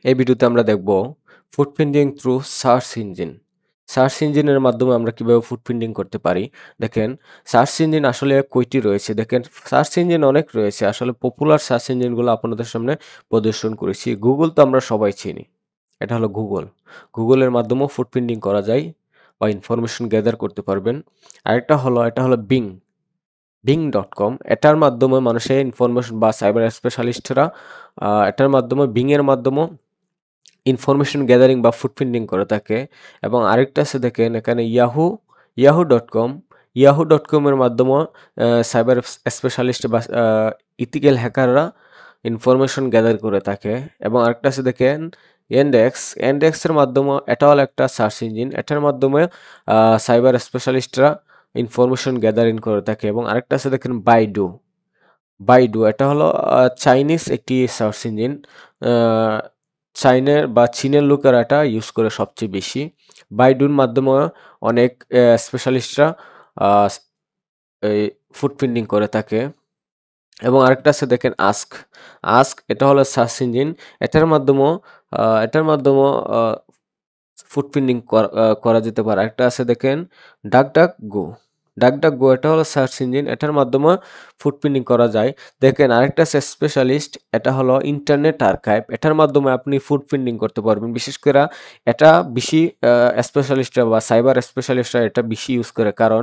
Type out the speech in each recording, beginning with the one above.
এই ভিডিওতে আমরা দেখব food printing through search engine. Search ইঞ্জিনের মাধ্যমে আমরা কিভাবে ফুড প্রিন্টিং করতে পারি। দেখেন, সার্চ ইঞ্জিন আসলে কয়টি রয়েছে। দেখেন, সার্চ ইঞ্জিন অনেক রয়েছে। আসলে পপুলার সার্চ ইঞ্জিনগুলো আপনাদের সামনে প্রদর্শন করেছি। গুগল তো আমরা সবাই চিনি। এটা হলো গুগল। গুগলের মাধ্যমেও ফুড প্রিন্টিং করা যায় বা ইনফরমেশন গ্যাদার করতে পারবেন। আরেকটা হলো, এটা হলো বিং। বিং.কম, এটার মাধ্যমে মানুষের ইনফরমেশন বা সাইবার স্পেশালিস্টরা এটার মাধ্যমে বিংয়ের মাধ্যমে ইনফরমেশন গ্যাদারিং বা ফুটপ্রিন্টিং করে থাকে। এবং আরেকটা আছে, দেখেন এখানে ইয়াহু.কম। ইয়াহু.কমের মাধ্যমে সাইবার স্পেশালিস্ট বা ইথিক্যাল হ্যাকাররা ইনফরমেশন গ্যাদার করে থাকে। এবং আরেকটা আছে, দেখেন এন্ডেক্সের মাধ্যমে, এটা হলো একটা সার্চ ইঞ্জিন। এটার মাধ্যমে সাইবার স্পেশালিস্টরা ইনফরমেশন গ্যাদারিং করে থাকে। এবং আরেকটা আছে, দেখেন বাইডু, এটা হলো চাইনিজ একটি সার্চ ইঞ্জিন। চাইনের বা চীনের লোকেরা এটা ইউজ করে সবচেয়ে বেশি। বাইডুর মাধ্যমে অনেক স্পেশালিস্টরা এই ফুড প্রিন্টিং করে থাকে। এবং আরেকটা আছে, দেখেন আস্ক, এটা হলো সার্চ ইঞ্জিন। এটার মাধ্যমে ফুড প্রিন্টিং করা যেতে পারে। একটা আছে, দেখেন ডাক গো, এটা হলো সার্চ ইঞ্জিন। এটার মাধ্যমে ফুড প্রিন্টিং করা যায়। দেখেন, আরেকটা আছে স্পেশালিস্ট, এটা হলো ইন্টারনেট আর্কাইভ। এটার মাধ্যমে আপনি ফুড প্রিন্টিং করতে পারবেন। বিশেষ করে এটা বেশি স্পেশালিস্টরা বা সাইবার স্পেশালিস্টরা এটা বেশি ইউজ করে, কারণ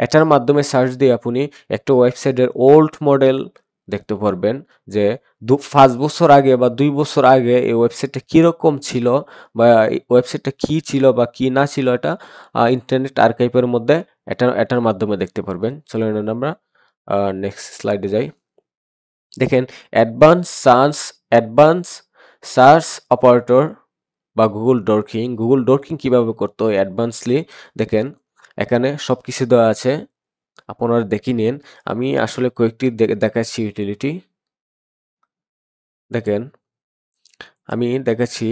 এটার মাধ্যমে সার্চ দিয়ে আপনি একটা ওয়েবসাইটের ওল্ড মডেল দেখতে পারবেন, যে 5 বছর আগে বা 2 বছর আগে এই ওয়েবসাইটটা কীরকম ছিল, বা এই ওয়েবসাইটটা কী ছিল বা কী না ছিল, এটা ইন্টারনেট আর্কাইভের মধ্যে এটার মাধ্যমে দেখতে পারবেন। চলুন আমরা নেক্সট স্লাইডে যাই। দেখেন, অ্যাডভান্স সার্চ অপারেটর বা গুগল ডরকিং কিভাবে করতে হয় অ্যাডভান্সলি। দেখেন, এখানে সব কিছু দেওয়া আছে, আপনারা দেখে নিন। আমি আসলে কয়েকটি দেখাচ্ছি ইউটিলিটি। দেখেন, আমি দেখাচ্ছি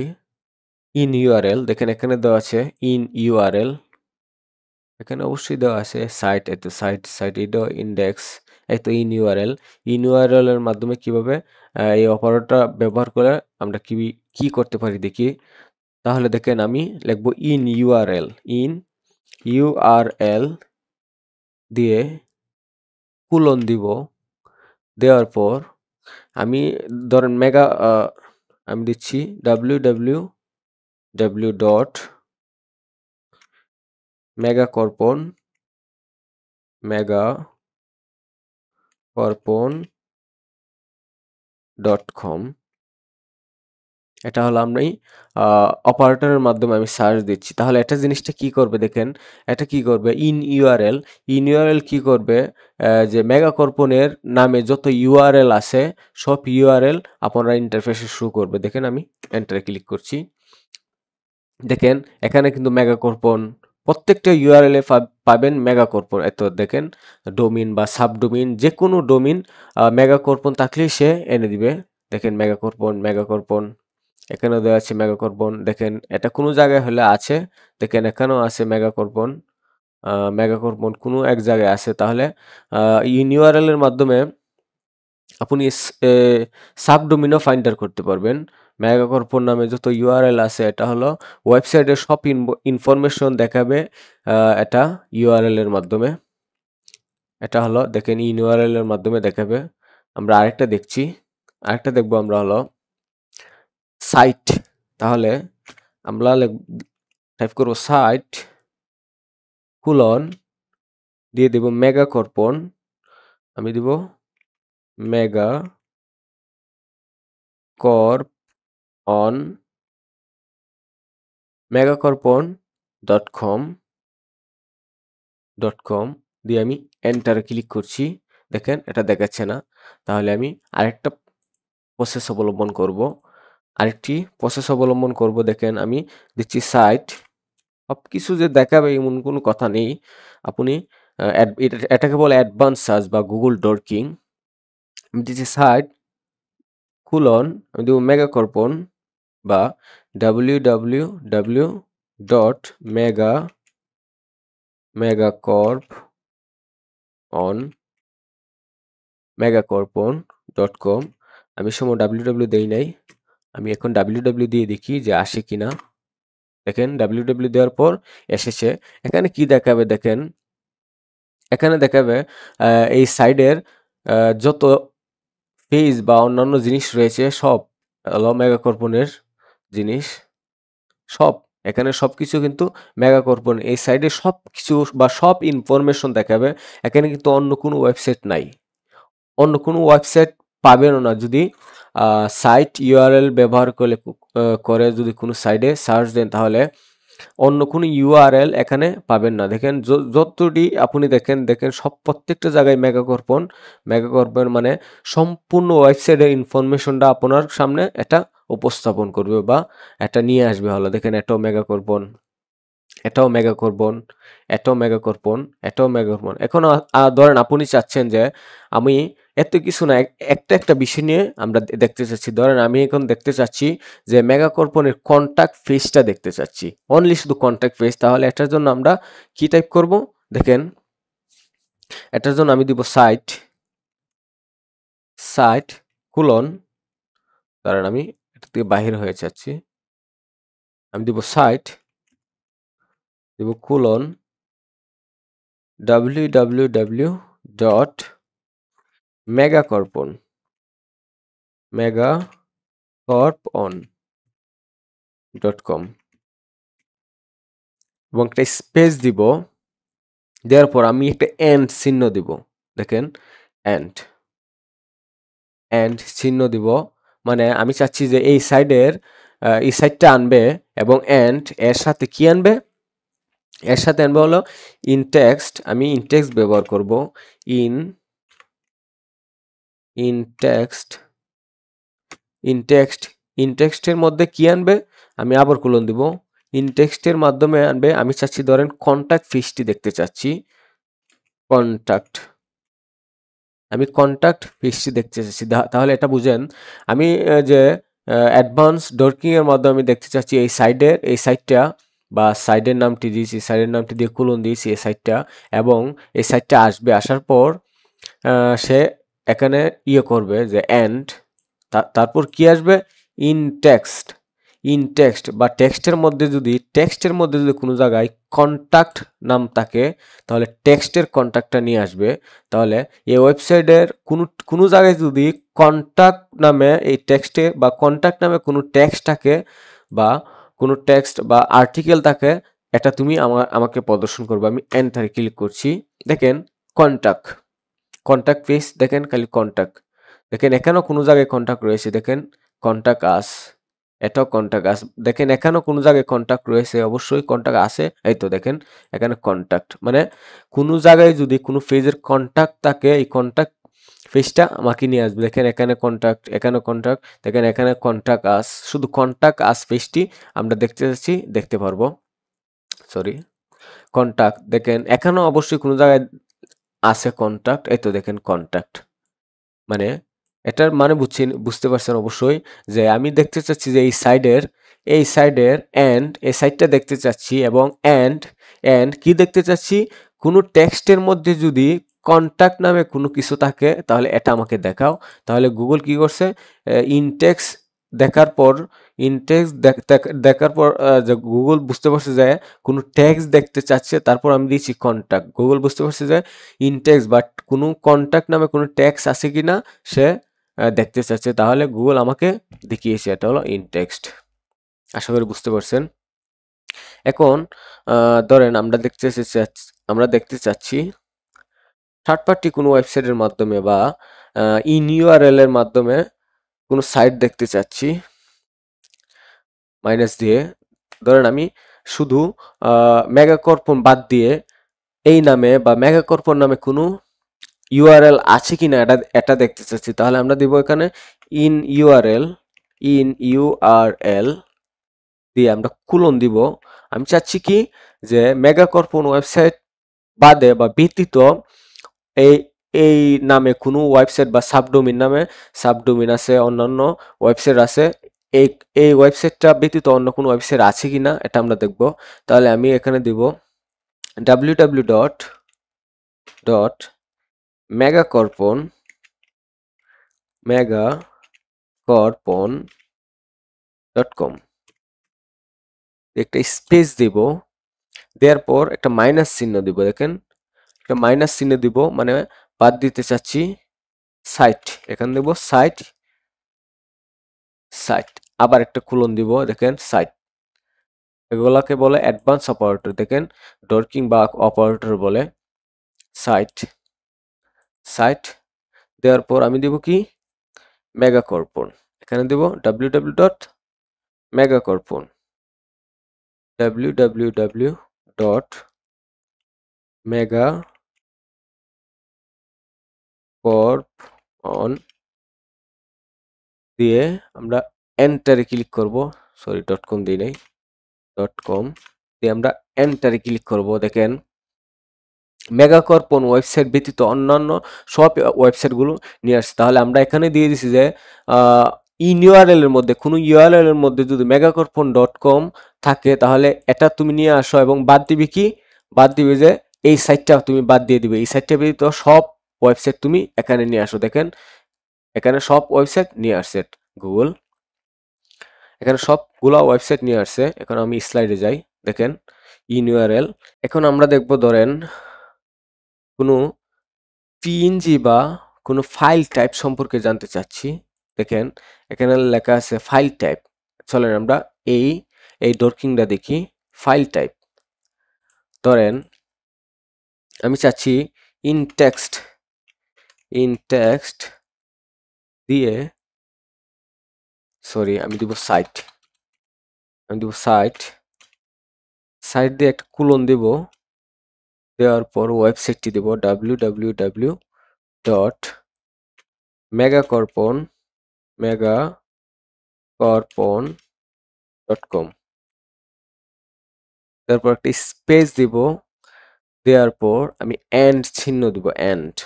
ইন ইউআরএল। দেখেন, এখানে দেওয়া আছে ইন ইউআরএল। এখানে অবশ্যই দেওয়া আছে সাইট, এতো সাইট এটা ইন্ডেক্স, এই তো ইন ইউআরএল এর মাধ্যমে কিভাবে এই অপারেটরটা ব্যবহার করে আমরা কি করতে পারি দেখি। তাহলে দেখেন, আমি লিখবো ইন ইউআরএল দিয়ে কুলন দিব। দেওয়ার পর আমি ধরেন আমি দিচ্ছি www.megacorpon.com। এটা হলো আমি অপারেটরের মাধ্যমে আমি সার্চ দিচ্ছি। তাহলে এটা জিনিসটা কি করবে দেখেন, এটা কি করবে, ইন ইউআরএল কি করবে, যে মেগাকর্পনের নামে যত ইউআরএল আছে সব ইউআরএল আপনারা ইন্টারফেসে শো করবে। দেখেন, আমি এন্টারে ক্লিক করছি। দেখেন, এখানে কিন্তু মেগাকর্পন প্রত্যেকটা ইউআরএল এ পাবেন মেগাকর্পন। এত দেখেন, ডোমিন বা সাবডোমিন, যে কোনো ডোমিন মেগাকর্পন থাকলেই সে এনে দিবে। দেখেন, মেগাকর্পন এখানেও দেওয়া আছে মেগাকর্পন। দেখেন, এটা কোনো জায়গায় হলে আছে। দেখেন, এখানেও আছে মেগাকর্পন কোনো এক জায়গায় আছে। তাহলে ইউআরএল এর মাধ্যমে আপনি সাবডোমিনও ফাইন্ডার করতে পারবেন। মেগাকর্পন নামে যত ইউআরএল আছে, এটা হলো ওয়েবসাইটের সব ইনফরমেশন দেখাবে এটা ইউআরএল এর মাধ্যমে। এটা হলো, দেখেন, ইউআরএল এর মাধ্যমে দেখাবে। আমরা আরেকটা দেখবো আমরা হলো সাইট। তাহলে আমরা টাইপ করব সাইট কুলন দিয়ে দেব মেগাকর্পন। আমি দিব মেগা কর্প অন megacorpon.com দিয়ে আমি এন্টারে ক্লিক করছি। দেখেন, এটা দেখাচ্ছে না। তাহলে আমি আরেকটা প্রসেস অবলম্বন করব। দেখেন, আমি দিচ্ছি সাইট। সবকিছু যে দেখাবে এমন কোনো কথা নেই। আপনি এটাকে বলে অ্যাডভান্স সার্চ বা গুগল ডরকিং। আমি দিচ্ছি সাইট কুলন, আমি দেব মেগাকর্পন বা www.megacorpon.com। আমি www দেই নাই, আমি এখন www দিয়ে দেখি যে আসে কিনা। দেখেন www দেওয়ার পর এসেছে। এখানে কি দেখাবে দেখেন, এখানে দেখাবে এই সাইডের যত পেজ বা অন্যান্য জিনিস রয়েছে সব হলো মেগাকর্পণের জিনিস, সব এখানে সবকিছু কিন্তু মেগাকর্পণ। এই সাইডে সবকিছু বা সব ইনফরমেশন দেখাবে। এখানে কিন্তু অন্য কোনো ওয়েবসাইট নাই, অন্য কোনো ওয়েবসাইট পাবেনও না। যদি সাইট ইউআরএল ব্যবহার করে যদি কোনো সাইডে সার্চ দেন তাহলে অন্য কোনো ইউআরএল এখানে পাবেন না। দেখেন যতটি আপনি দেখেন সব প্রত্যেকটা জায়গায় মেগাকর্পণ। মেগাকর্পণ মানে সম্পূর্ণ ওয়েবসাইটের ইনফরমেশনটা আপনার সামনে এটা উপস্থাপন করবে বা এটা নিয়ে আসবে। হলো দেখেন এটাও মেগাকর্পণ, এটাও মেগাকর্পণ, এটাও মেগাকর্পণ, এটাও মেগাকর্পণ। এখন ধরেন আপনি চাচ্ছেন যে আমি এত কিছু না, একটা একটা বিষয় নিয়ে আমরা দেখতে চাচ্ছি। ধরেন আমি এখন দেখতে চাচ্ছি যে মেগাকর্পণের কন্টাক্ট পেজটা দেখতে চাচ্ছি, অনলি শুধু কন্টাক্ট পেজ। তাহলে এটার জন্য আমরা কি টাইপ করব দেখেন, এটার জন্য আমি দিব সাইট, সাইট কুলন, ধরেন আমি এটা থেকে বাহির হয়ে যাচ্ছি, আমি দিব সাইট, দিব কুলন www.megacorpon, megacorpon.com এবং একটা স্পেস দিব। দেওয়ার পর আমি একটা এন্ড চিহ্ন দিব। দেখেন এন্ড, এন্ড চিহ্ন দিব মানে আমি চাচ্ছি যে এই সাইডের এই সাইডটা আনবে এবং এন্ড এর সাথে কি আনবে, এর সাথে আনবে হলো ইনটেক্সট। আমি ইনটেক্সট ব্যবহার করব। ইনটেক্সট, ইনটেক্সট, ইনটেক্সটের মধ্যে কি আনবে, আমি আবার কোলন দিব। ইনটেক্সটের মাধ্যমে আনবে, আমি চাচ্ছি ধরেন কন্টাক্ট ফিসটি দেখতে চাচ্ছি, কন্টাক্ট, আমি কন্টাক্ট ফিসটি দেখতে চাচ্ছি। তাহলে এটা বুঝেন আমি যে অ্যাডভান্স ডর্কিং এর মাধ্যমে আমি দেখতে চাচ্ছি এই সাইডের, এই সাইডটা বা সাইডের নামটি দিয়েছি, সাইডের নামটি দিয়ে কোলন দিয়েছি এই সাইডটা, এবং এই সাইডটা আসবে। আসার পর সে এখানে ইয়ে করবে যে এন্ড, তারপর কি আসবে ইনটেক্সট। ইনটেক্সট বা টেক্সটের মধ্যে যদি, টেক্সটের মধ্যে যদি কোনো জায়গায় কন্টাক্ট নাম থাকে তাহলে টেক্সটের কন্টাক্টটা নিয়ে আসবে। তাহলে এই ওয়েবসাইটের কোনো জায়গায় যদি কন্টাক্ট নামে এই টেক্সটে বা কন্টাক্ট নামে কোনো টেক্সট থাকে বা কোনো টেক্সট বা আর্টিকেল থাকে, এটা তুমি আমাকে প্রদর্শন করবে। আমি এন্টারে ক্লিক করছি। দেখেন কন্টাক্ট, কন্টাক্ট পেজ, দেখেন খালি কন্টাক্ট। দেখেন এখানেও কোনো জায়গায় কন্টাক্ট রয়েছে, দেখেন কন্টাক্ট আস, এটাও কন্টাক্ট আস। দেখেন এখানেও কোনো জায়গায় কন্টাক্ট রয়েছে, অবশ্যই কন্টাক্ট আছে। এই তো দেখেন এখানে কন্টাক্ট, মানে কোনো জায়গায় যদি কোনো পেজের কন্টাক্ট থাকে এই কন্টাক্ট পেজটা আমাকে নিয়ে আসবে। দেখেন এখানে কন্টাক্ট, এখানে কন্টাক্ট, দেখেন এখানে কন্টাক্ট আস। শুধু কন্টাক্ট আস পেজটি আমরা দেখতে চাচ্ছি, দেখতে পারবো। সরি, কন্টাক্ট, দেখেন এখানেও অবশ্যই কোনো জায়গায় আছে কন্টাক্ট। এই তো দেখেন কন্টাক্ট, মানে এটার মানে বুঝতে পারছেন অবশ্যই যে আমি দেখতে চাচ্ছি যে এই সাইডের এন্ড, এই সাইডটা দেখতে চাচ্ছি এবং এন্ড কি দেখতে চাচ্ছি, কোনো টেক্সটের মধ্যে যদি কন্টাক্ট নামে কোনো কিছু থাকে তাহলে এটা আমাকে দেখাও। তাহলে গুগল কি করছে, ইনটেক্স দেখার পর, ইনটেক্স দেখার পর যে গুগল বুঝতে পারছে যে কোনো টেক্সট দেখতে চাচ্ছে, তারপর আমি দিয়েছি কন্টাক্ট। গুগল বুঝতে পারছে যে ইনটেক্সট বাট কোনো কন্টাক্ট নামে কোনো ট্যাক্স আছে কিনা সে দেখতে চাচ্ছে, তাহলে গুগল আমাকে দেখিয়েছে এটা হলো ইনটেক্সট। আশা করি বুঝতে পারছেন। এখন ধরেন আমরা দেখতে চাচ্ছি থার্ড পার্টি কোনো ওয়েবসাইটের মাধ্যমে বা ইন ইউআরএল এর মাধ্যমে কোনো সাইট দেখতে চাচ্ছি মাইনাস দিয়ে। ধরেন আমি শুধু মেগাকর্পণ বাদ দিয়ে এই নামে বা মেগাকর্পণ নামে কোনো ইউআরএল আছে কিনা এটা দেখতে চাচ্ছি। তাহলে আমরা দিব এখানে ইন ইউআরএল দিয়ে আমরা কুলন দিব। আমি চাচ্ছি কি যে মেগাকর্পণ ওয়েবসাইট বাদে বা ব্যতীত এই এই নামে কোনো ওয়েবসাইট বা সাবডোমেইন নামে, সাবডোমেইন আছে, অন্যান্য ওয়েবসাইট আছে, এই এই ওয়েবসাইটটা ব্যতীত অন্য কোনো ওয়েবসাইট আছে কিনা এটা আমরা দেখব। তাহলে আমি এখানে দিব www.megacorpon ডট কম একটা স্পেস দিব, দেওয়ার পর একটা মাইনাস চিহ্ন দিব। দেখেন একটা মাইনাস চিহ্ন দিব, মানে বাদ দিতে চাচ্ছি সাইট, এখানে দেব সাইট, সাইট আবার একটা কোলন দিব, দেখেন সাইট। এগুলাকে বলে অ্যাডভান্স অপারেটর, দেখেন ডর্কিং বা অপারেটর বলে। সাইট, সাইট দেওয়ার পর আমি দেব কি মেগাকর্পন, এখানে দেব www.megacorpon, www.megacorpon দিয়ে আমরা এন্টারে ক্লিক করব। সরি ডট কম দিই নাই, ডট কম দিয়ে আমরা এন্টারে ক্লিক করব। দেখেন মেগাকর্পন ওয়েবসাইট ব্যতীত অন্যান্য সব ওয়েবসাইটগুলো নিয়ে আসছে। তাহলে আমরা এখানে দিয়ে দিছি যে ইন ইউআরএল এর মধ্যে কোনো ইউআরএল এর মধ্যে যদি megacorpon.com থাকে তাহলে এটা তুমি নিয়ে আসো, এবং বাদ দিবি কি, বাদ দিবে যে এই সাইটটা তুমি বাদ দিয়ে দিবে। এই সাইটটা ব্যতীত সব ওয়েবসাইট তুমি এখানে নিয়ে আসো। দেখেন এখানে সব ওয়েবসাইট নিয়ে আসছে গুগল, এখানে সবগুলো ওয়েবসাইট নিয়ে আসছে। এখন আমি স্লাইডে যাই, দেখেন ইন ইউআরএল। এখন আমরা দেখব ধরেন কোনো পিএনজি বা কোনো ফাইল টাইপ সম্পর্কে জানতে চাচ্ছি। দেখেন এখানে লেখা আছে ফাইল টাইপ। চলেন আমরা এই ডর্কিংটা দেখি। ফাইল টাইপ ধরেন আমি চাচ্ছি ইন টেক্সট দিয়ে, সরি আমি দিব সাইট, আমি দিব সাইট, সাইট দিয়ে একটা কোলন দেব, দেওয়ার পর ওয়েবসাইটটি দেব www.megacorpon.com, তারপর একটা স্পেস দিব, দেওয়ার পর আমি এন্ড চিহ্ন দিব, এন্ড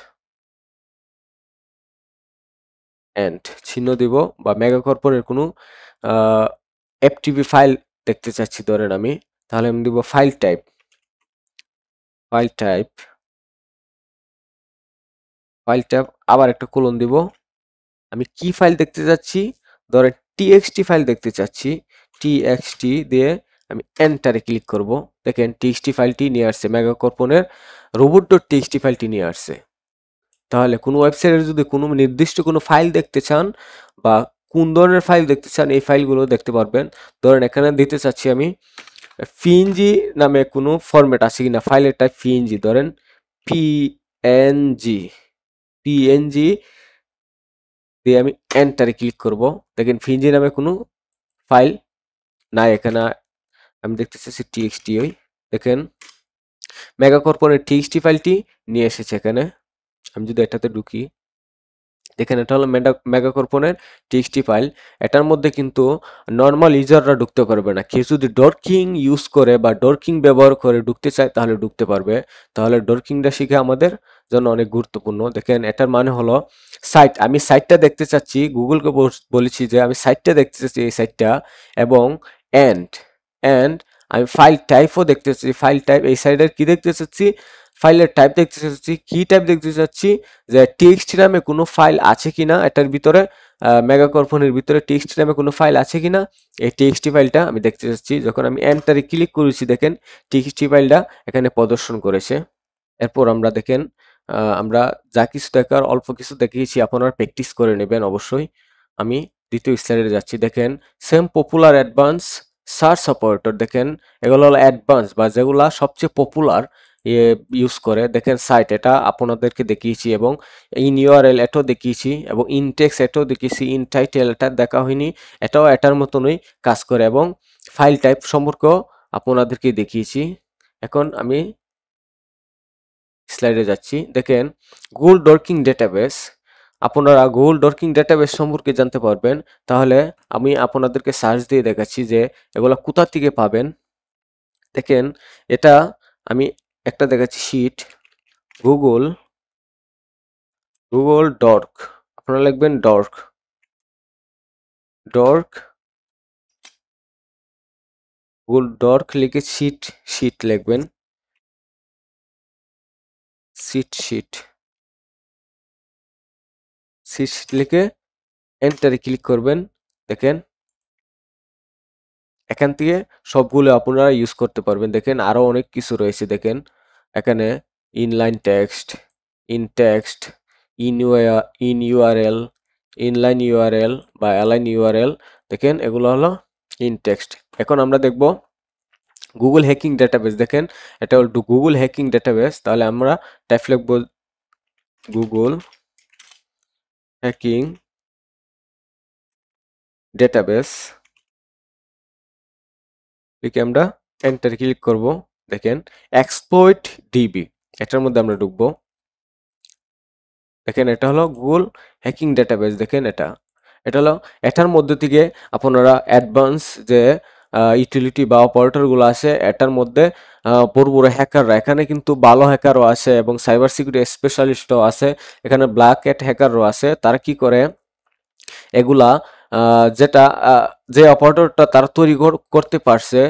চিহ্ন দিব, বা মেগাকর্পনের কোনো এফটিপি ফাইল দেখতে চাচ্ছি ধরেন আমি, তাহলে আমি দিব file type, file type, file type আবার একটা কোলন দিব। আমি কি ফাইল দেখতে চাচ্ছি, ধরেন টিএক্সটি ফাইল দেখতে চাচ্ছি, টিএক্সটি দিয়ে আমি এন্টারে ক্লিক করব। দেখেন টিএক্সটি ফাইলটি নিয়ে আসছে, মেগাকর্পনের রোবট.টিএক্সটি ফাইলটি নিয়ে আসছে। তাহলে কোনো ওয়েবসাইটে যদি কোনো নির্দিষ্ট কোনো ফাইল দেখতে চান বা কোন ধরনের ফাইল দেখতে চান, এই ফাইলগুলো দেখতে পারবেন। ধরেন এখানে দিতে চাচ্ছি আমি পিএনজি নামে কোনো ফরম্যাট আছে কিনা, ফাইলের টাইপ পিএনজি, ধরেন পিএনজি, পিএনজি দিয়ে আমি এন্টারে ক্লিক করব। দেখেন পিএনজি নামে কোনো ফাইল নাই এখানে, আমি দেখতে চাচ্ছি টিএক্সটি। ওই দেখেন মেগাকর্পনের টিএক্সটি ফাইলটি নিয়ে এসেছে এখানে। আমি যদি এটাতে ঢুকি, দেখেন এটা হলো মেগাকর্পনের টিএক্সটি ফাইল। এটার মধ্যে কিন্তু নর্মাল ইউজাররা ঢুকতে পারবে না। কেউ যদি ডরকিং ইউজ করে বা ডরকিং ব্যবহার করে ঢুকতে চায় তাহলে ঢুকতে পারবে। তাহলে ডরকিংটা শিখে আমাদের জন্য অনেক গুরুত্বপূর্ণ। দেখেন এটার মানে হলো সাইট, আমি সাইটটা দেখতে চাচ্ছি, গুগলকে বলেছি যে আমি সাইটটা দেখতে চাচ্ছি, এই সাইটটা, এবং এন্ড এন্ড আমি ফাইল টাইপও দেখতে চাচ্ছি, ফাইল টাইপ এই সাইডের কি দেখতে চাচ্ছি, ফাইলের টাইপ দেখতে চাচ্ছি, কি টাইপ দেখতে চাচ্ছি, যে টিএক্সটি নামে কোনো ফাইল আছে কিনা এটার ভিতরে, মেগাকর্পনের ভিতরে টিএক্সটি নামে কোনো ফাইল আছে কিনা, এই টিএক্সটি ফাইলটা আমি দেখতে চাচ্ছি। যখন আমি এন্টারে ক্লিক করেছি দেখেন টিএক্সটি ফাইলটা এখানে প্রদর্শন করেছে। এরপর আমরা দেখেন আমরা যা কিছু দেখার অল্প কিছু দেখিয়েছি, আপনারা প্র্যাকটিস করে নেবেন অবশ্যই। আমি দ্বিতীয় স্লাইডে যাচ্ছি। দেখেন same popular advance search operator, দেখেন এগুলো হলো অ্যাডভান্স বা যেগুলা সবচেয়ে পপুলার ইউজ করে। দেখেন সাইট এটা আপনাদেরকে দেখিয়েছি, এবং ইন ইউআরএল এটাও দেখিয়েছি, এবং ইন টেক্সট এটাও দেখিয়েছি, ইন টাইটেল এটা দেখা হয়নি, এটাও এটার মতনই কাজ করে, এবং ফাইল টাইপ সম্পর্কেও আপনাদেরকে দেখিয়েছি। এখন আমি স্লাইডে যাচ্ছি। দেখেন গুগল ডর্কিং ডেটাবেস, আপনারা গুগল ডর্কিং ডেটাবেস সম্পর্কে জানতে পারবেন। তাহলে আমি আপনাদেরকে সার্চ দিয়ে দেখাচ্ছি যে এগুলো কোথা থেকে পাবেন। দেখেন এটা আমি একটা দেখাচ্ছি শিট, গুগল ডর্ক, আপনারা লিখবেন ডর্ক, ডর্ক গুগল ডর্ক লিখে শিট লিখবেন, শিট লিখে এন্টারে ক্লিক করবেন। দেখেন এখান থেকে সবগুলো আপনারা ইউজ করতে পারবেন। দেখেন আরো অনেক কিছু রয়েছে। দেখেন এখানে inline text, in text, in URL, inline URL বা অ্যালাইন ইউআরএল। দেখেন এগুলো হলো ইন টেক্সট। এখন আমরা দেখব গুগল হ্যাকিং ডেটাবেস। দেখেন এটা হলো গুগল হ্যাকিং ডেটাবেস। তাহলে আমরা টাইপ লিখব গুগল হ্যাকিং ডেটাবেস, লিখে আমরা এন্টার ক্লিক করব। দেখেন এক্সপ্লয়েট ডিবি, এটার মধ্যে আমরা ঢুকবো। দেখেন এটা হলো গুগল হ্যাকিং ডেটাবেস। দেখেন এটা হলো, এটার মধ্যে থেকে আপনারা অ্যাডভান্স যে ইউটিলিটি বা অপারেটর গুলো আছে, এটার মধ্যে বড় বড় হ্যাকাররা, এখানে কিন্তু ভালো হ্যাকারও আছে এবং সাইবার সিকিউরিটি স্পেশালিস্টও আছে, এখানে ব্ল্যাক হ্যাট হ্যাকারও আছে। তারা কি করে এগুলা যেটা যে অপারেটরটা তারা তৈরি করতে পারছে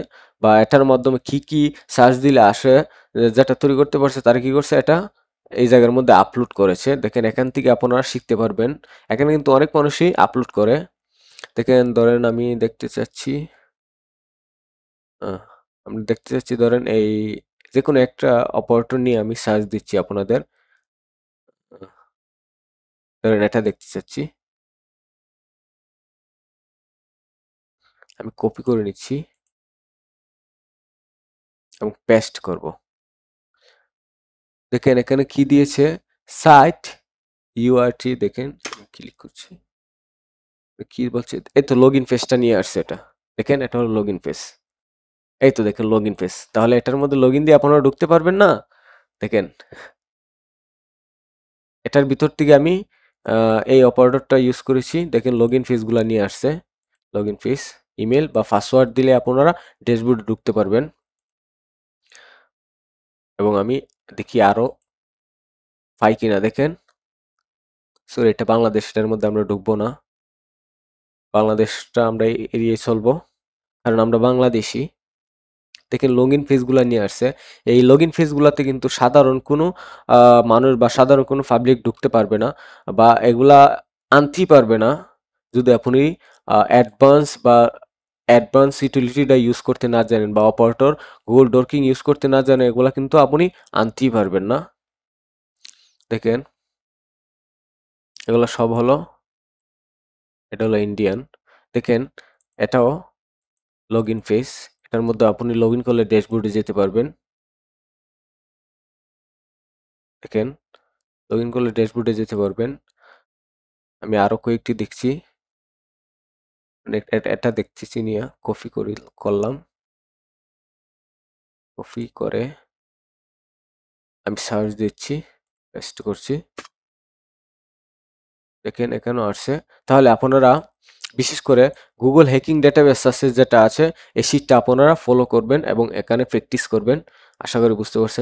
বা এটার মাধ্যমে কি কি সার্চ দিলে আসে, যেটা তৈরি করতে পারছে তারা কি করছে, এটা এই জায়গার মধ্যে আপলোড করেছে। দেখেন এখান থেকে আপনারা শিখতে পারবেন। এখানে কিন্তু অনেক মানুষই আপলোড করে। দেখেন ধরেন আমি দেখতে চাচ্ছি, আমি দেখতে চাচ্ছি ধরেন এই যে কোনো একটা অপারেটর নিয়ে আমি সার্চ দিচ্ছি আপনাদের। ধরেন এটা দেখতে চাচ্ছি, আমি কপি করে নিচ্ছি এবং পেস্ট করব। দেখেন এখানে কি দিয়েছে, সাইট ইউআরটি। দেখেন ক্লিক করছি, কি বলছে, এই তো লগ ইন পেজটা নিয়ে আসছে এটা। দেখেন এটা হলো লগ ইন পেজ, এই তো দেখেন লগ ইন পেজ। তাহলে এটার মধ্যে লগ ইন দিয়ে আপনারা ঢুকতে পারবেন না। দেখেন এটার ভিতর থেকে আমি এই অপারেটরটা ইউজ করেছি। দেখেন লগ ইন পেজগুলো নিয়ে আসছে। লগ ইন পেজ, ইমেল বা পাসওয়ার্ড দিলে আপনারা ড্যাশবোর্ডে ঢুকতে পারবেন। এবং আমি দেখি আরো পাই কিনা। দেখেন সরি, এটা বাংলাদেশটার মধ্যে আমরা ঢুকবো না, বাংলাদেশটা আমরা এড়িয়ে চলবো কারণ আমরা বাংলাদেশি। দেখেন লগ ইন পেজগুলো নিয়ে আসছে। এই লগ ইন পেজগুলোতে কিন্তু সাধারণ কোনো মানুষ বা সাধারণ কোনো পাবলিক ঢুকতে পারবে না বা এগুলা আনতেই পারবে না যদি আপনি অ্যাডভান্স ইউটিলিটিটা ইউজ করতে না জানেন বা অপারেটর গুগল ডর্কিং ইউজ করতে না জানেন, এগুলা কিন্তু আপনি আনতেই পারবেন না। দেখেন এগুলো সব হলো, এটা হলো ইন্ডিয়ান। দেখেন এটাও লগ ইন পেজ, এটার মধ্যে আপনি লগ ইন করলে ড্যাশবোর্ডে যেতে পারবেন। দেখেন লগ ইন করলে ড্যাশবোর্ডে যেতে পারবেন। আমি আরো কয়েকটি দেখছি, মানে এটা দেখতেছি নিয়ে কপি করলাম, কপি করে আমি সার্চ দিচ্ছি, পেস্ট করছি। দেখেন এখানেও আসছে। তাহলে আপনারা বিশেষ করে গুগল হ্যাকিং ডেটাবেস যেটা আছে এই শীটটা আপনারা ফলো করবেন এবং এখানে প্র্যাকটিস করবেন। আশা করি বুঝতে পারছেন।